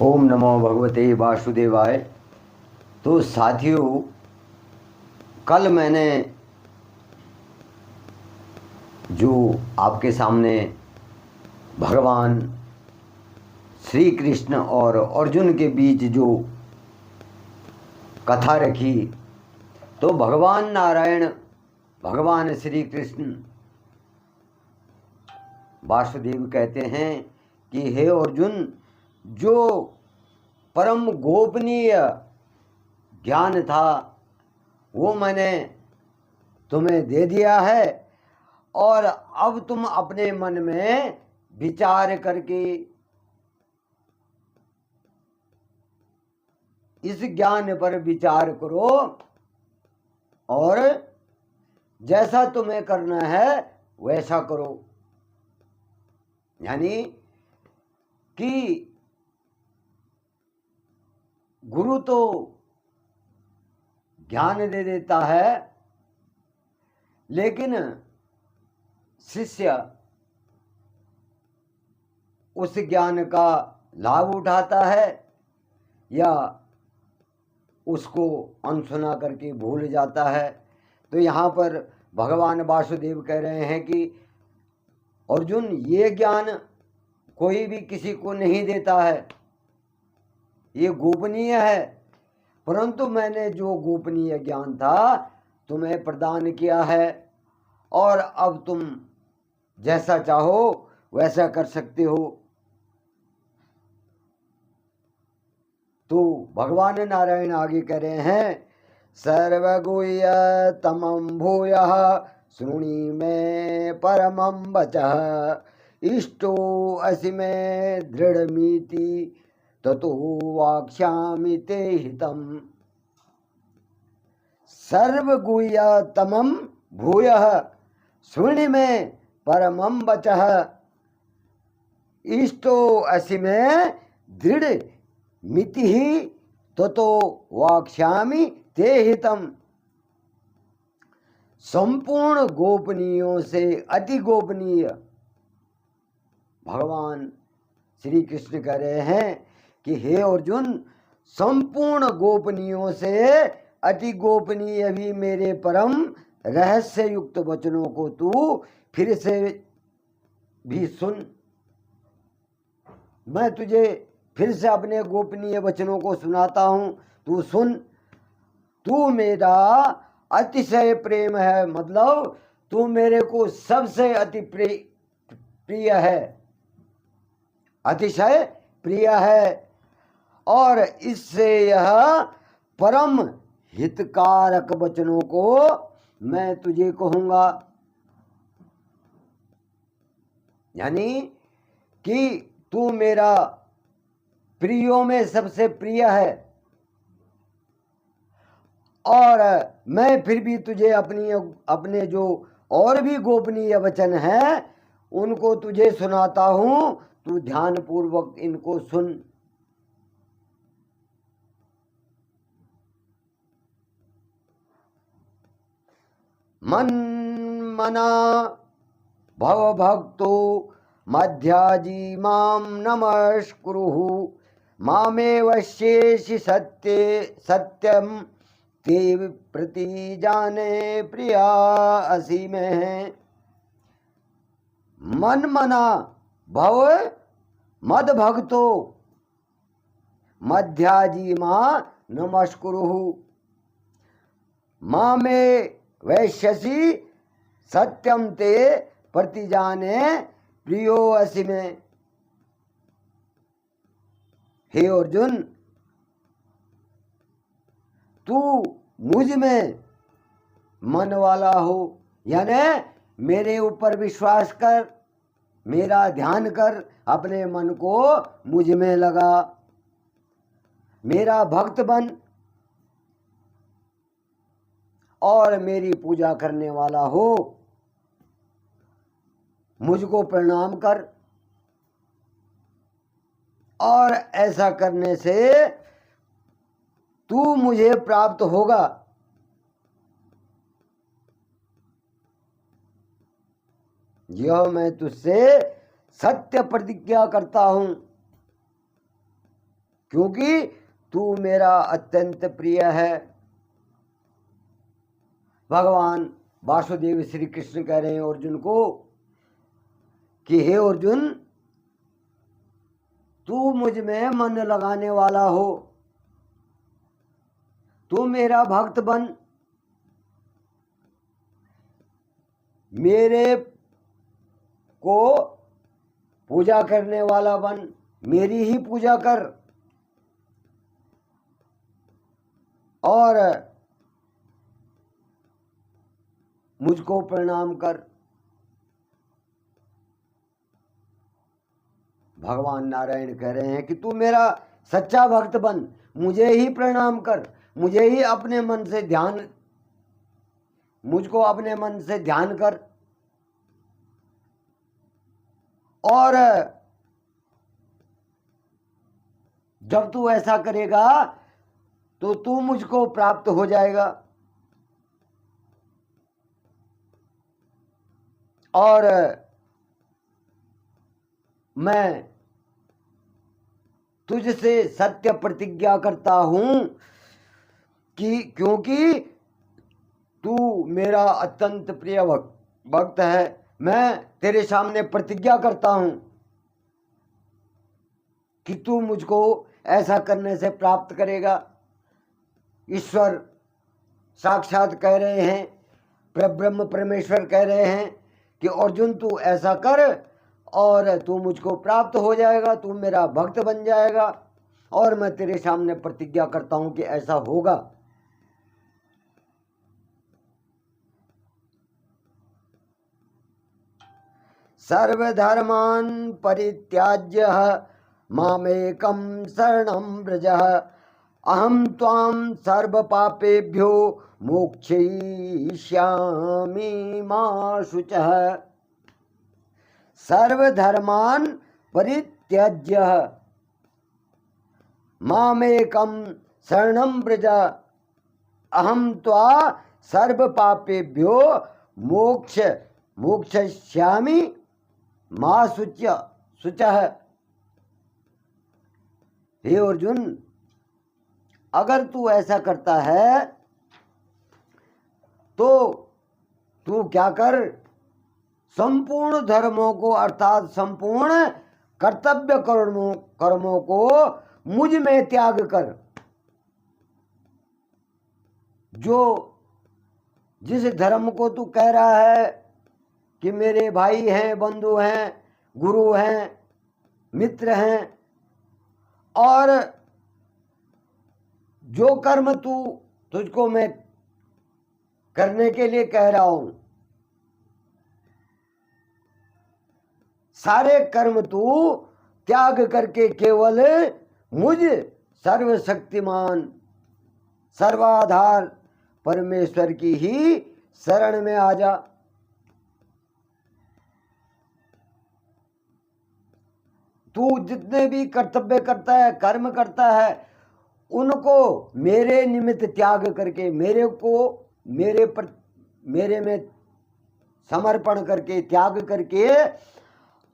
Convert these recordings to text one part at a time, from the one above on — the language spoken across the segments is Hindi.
ओम नमो भगवते वासुदेवाय। तो साथियों, कल मैंने जो आपके सामने भगवान श्री कृष्ण और अर्जुन के बीच जो कथा रखी, तो भगवान नारायण, भगवान श्री कृष्ण वासुदेव कहते हैं कि हे अर्जुन, जो परम गोपनीय ज्ञान था वो मैंने तुम्हें दे दिया है, और अब तुम अपने मन में विचार करके इस ज्ञान पर विचार करो और जैसा तुम्हें करना है वैसा करो। यानी कि गुरु तो ज्ञान दे देता है, लेकिन शिष्य उस ज्ञान का लाभ उठाता है या उसको अनसुना करके भूल जाता है। तो यहाँ पर भगवान वासुदेव कह रहे हैं कि अर्जुन, ये ज्ञान कोई भी किसी को नहीं देता है, ये गोपनीय है, परंतु मैंने जो गोपनीय ज्ञान था तुम्हें प्रदान किया है, और अब तुम जैसा चाहो वैसा कर सकते हो। तो भगवान नारायण आगे कह रहे हैं, सर्वगुह्य तमं भूयः शृणु मे परमं वचः, इष्टो असि मे दृढ़मिति ततो वाक्ष्यामि ते हितम्। सर्वगुह्य तमं भूयः शृणु मे परमं वचः, इष्टो असि मे दृढ़ मिति ही ततो वाक्ष्यामि ते हितम। संपूर्ण गोपनीयों से अति गोपनीय भगवान श्री कृष्ण कह रहे हैं कि हे अर्जुन, संपूर्ण गोपनीयों से अति गोपनीय भी मेरे परम रहस्य युक्त वचनों को तू फिर से भी सुन। मैं तुझे फिर से अपने गोपनीय वचनों को सुनाता हूं, तू सुन। तू मेरा अतिशय प्रेम है, मतलब तू मेरे को सबसे अति प्रिय है, अतिशय प्रिय है, और इससे यह परम हितकारक वचनों को मैं तुझे कहूंगा। यानी कि तू मेरा प्रियों में सबसे प्रिय है, और मैं फिर भी तुझे अपने जो और भी गोपनीय वचन हैं उनको तुझे सुनाता हूं, तू ध्यान पूर्वक इनको सुन। मन मना भव भक्तो मध्याजी माम नमस्कुरुः, मामेवश्येषि सत्यम ते प्रति जाने प्रिया असी में। मन मना भव मद भक्तो मध्याजी मां नमस्कुरुः, मां में वैश्यसी सत्यम ते प्रति जाने प्रियो असी में। हे अर्जुन, तू मुझ में मन वाला हो, यानी मेरे ऊपर विश्वास कर, मेरा ध्यान कर, अपने मन को मुझ में लगा, मेरा भक्त बन और मेरी पूजा करने वाला हो, मुझको प्रणाम कर। और ऐसा करने से तू मुझे प्राप्त होगा। यह मैं तुझसे सत्य प्रतिज्ञा करता हूं। क्योंकि तू मेरा अत्यंत प्रिय है। भगवान वासुदेव श्री कृष्ण कह रहे हैं अर्जुन को कि हे अर्जुन, तू मुझ में मन लगाने वाला हो, तू मेरा भक्त बन, मेरे को पूजा करने वाला बन, मेरी ही पूजा कर और मुझको प्रणाम कर। भगवान नारायण कह रहे हैं कि तू मेरा सच्चा भक्त बन, मुझे ही प्रणाम कर, मुझे ही अपने मन से ध्यान, मुझको अपने मन से ध्यान कर, और जब तू ऐसा करेगा तो तू मुझको प्राप्त हो जाएगा और मैं तुझसे सत्य प्रतिज्ञा करता हूं कि क्योंकि तू मेरा अत्यंत प्रिय भक्त है, मैं तेरे सामने प्रतिज्ञा करता हूं कि तू मुझको ऐसा करने से प्राप्त करेगा। ईश्वर साक्षात कह रहे हैं, परब्रह्म परमेश्वर कह रहे हैं कि अर्जुन तू ऐसा कर और तू मुझको प्राप्त हो जाएगा, तू मेरा भक्त बन जाएगा, और मैं तेरे सामने प्रतिज्ञा करता हूं कि ऐसा होगा। सर्वधर्मान् परित्याज्य मामेकं शरणं व्रज, अहं त्वां सर्वपापेभ्यो मोक्षयिष्यामि मा शुचः। सर्वधर्मान् परित्यज्य मामेकं शरणं व्रज, अहं त्वा सर्वपापेभ्यो मोक्षयिष्यामि मा शुचः। हे अर्जुन, अगर तू ऐसा करता है तो तू क्या कर, संपूर्ण धर्मों को अर्थात संपूर्ण कर्तव्य कर्मों को मुझ में त्याग कर। जो जिस धर्म को तू कह रहा है कि मेरे भाई हैं, बंधु हैं, गुरु हैं, मित्र हैं, और जो कर्म तुझको मैं करने के लिए कह रहा हूं, सारे कर्म तू त्याग करके केवल मुझ सर्वशक्तिमान सर्वाधार परमेश्वर की ही शरण में आ जा। तू जितने भी कर्तव्य करता है, कर्म करता है, उनको मेरे निमित्त त्याग करके, मेरे में समर्पण करके, त्याग करके,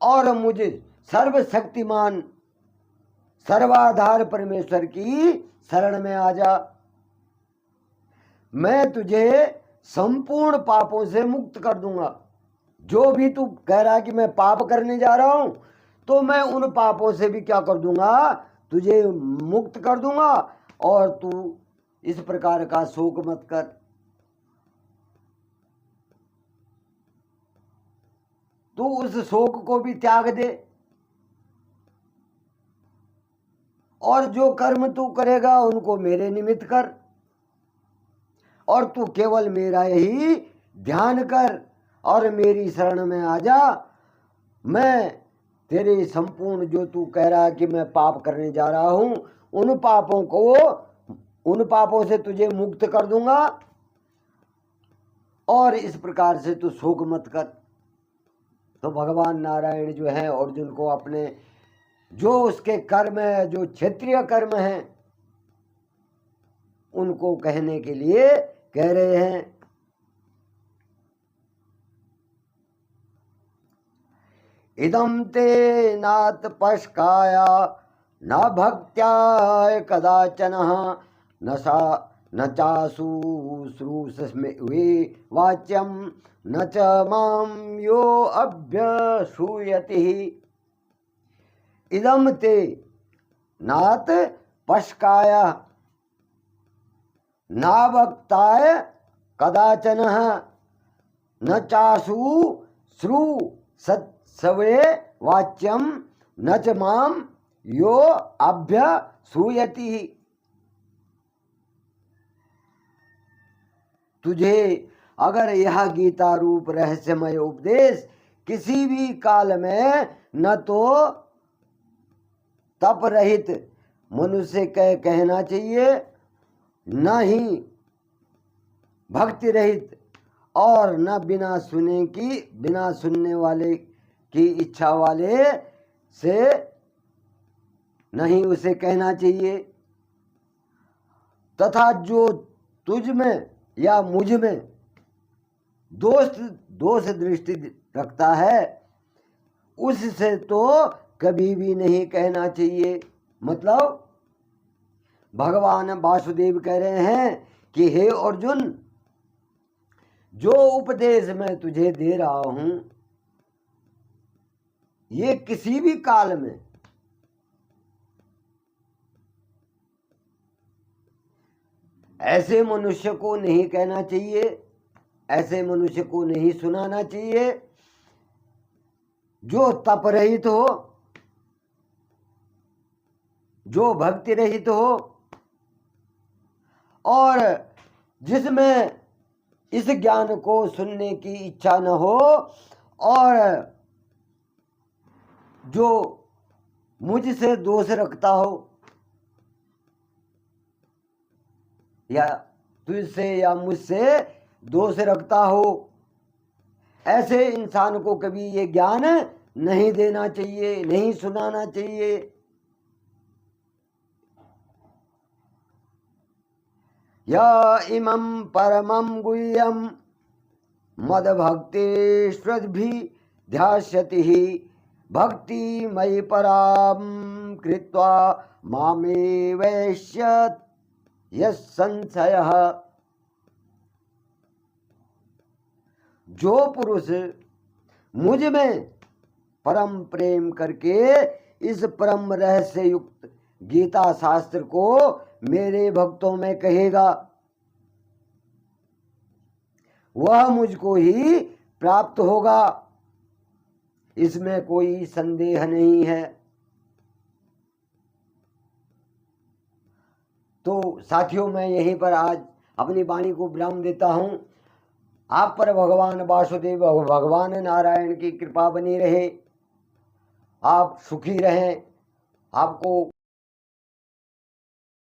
और मुझे सर्वशक्तिमान सर्वाधार परमेश्वर की शरण में आ जा। मैं तुझे संपूर्ण पापों से मुक्त कर दूंगा। जो भी तू कह रहा है कि मैं पाप करने जा रहा हूं, तो मैं उन पापों से भी क्या कर दूंगा, तुझे मुक्त कर दूंगा, और तू इस प्रकार का शोक मत कर। तू उस शोक को भी त्याग दे, और जो कर्म तू करेगा उनको मेरे निमित्त कर, और तू केवल मेरा ही ध्यान कर और मेरी शरण में आ जा। मैं तेरे संपूर्ण जो तू कह रहा है कि मैं पाप करने जा रहा हूं, उन पापों से तुझे मुक्त कर दूंगा, और इस प्रकार से तू शोक मत कर। तो भगवान नारायण जो है अर्जुन को अपने जो उसके कर्म है, जो क्षेत्रीय कर्म है, उनको कहने के लिए कह रहे हैं। इदं ते नात पशकाया न भक्त्या कदाचन न चाशुश्रूषमे वाच्यम न च मां यो अभ्यसूयति इदम ते नात पश्काय न भक्ताय कदाचन न चाशु श्रु सत्सवे वाच्यम न च मां यो अभ्यसूयति। तुझे अगर यह गीता रूप रहस्यमय उपदेश किसी भी काल में न तो तप रहित मनुष्य कहना चाहिए, न ही भक्ति रहित और न बिना सुनने वाले की इच्छा वाले से नहीं उसे कहना चाहिए, तथा जो तुझ में या मुझ में दोष दृष्टि रखता है उससे तो कभी भी नहीं कहना चाहिए। मतलब भगवान वासुदेव कह रहे हैं कि हे अर्जुन, जो उपदेश मैं तुझे दे रहा हूं ये किसी भी काल में ऐसे मनुष्य को नहीं कहना चाहिए, ऐसे मनुष्य को नहीं सुनाना चाहिए जो तप रहित हो, जो भक्ति रहित हो और जिसमें इस ज्ञान को सुनने की इच्छा न हो और जो मुझसे दोष रखता हो या तुझसे या मुझसे दोष रखता हो, ऐसे इंसान को कभी ये ज्ञान नहीं देना चाहिए, नहीं सुनाना चाहिए। या इमं परमं गुह्यं मद्भक्तेष्वद्भि ध्यास्यति भक्ति मयि परां कृत्वा मामेवैष्यत् यस्संशयः। जो पुरुष मुझ में परम प्रेम करके इस परम रहस्य युक्त गीता शास्त्र को मेरे भक्तों में कहेगा वह मुझको ही प्राप्त होगा, इसमें कोई संदेह नहीं है। तो साथियों, मैं यहीं पर आज अपनी वाणी को विराम देता हूं। आप पर भगवान वासुदेव भगवान नारायण की कृपा बनी रहे, आप सुखी रहें, आपको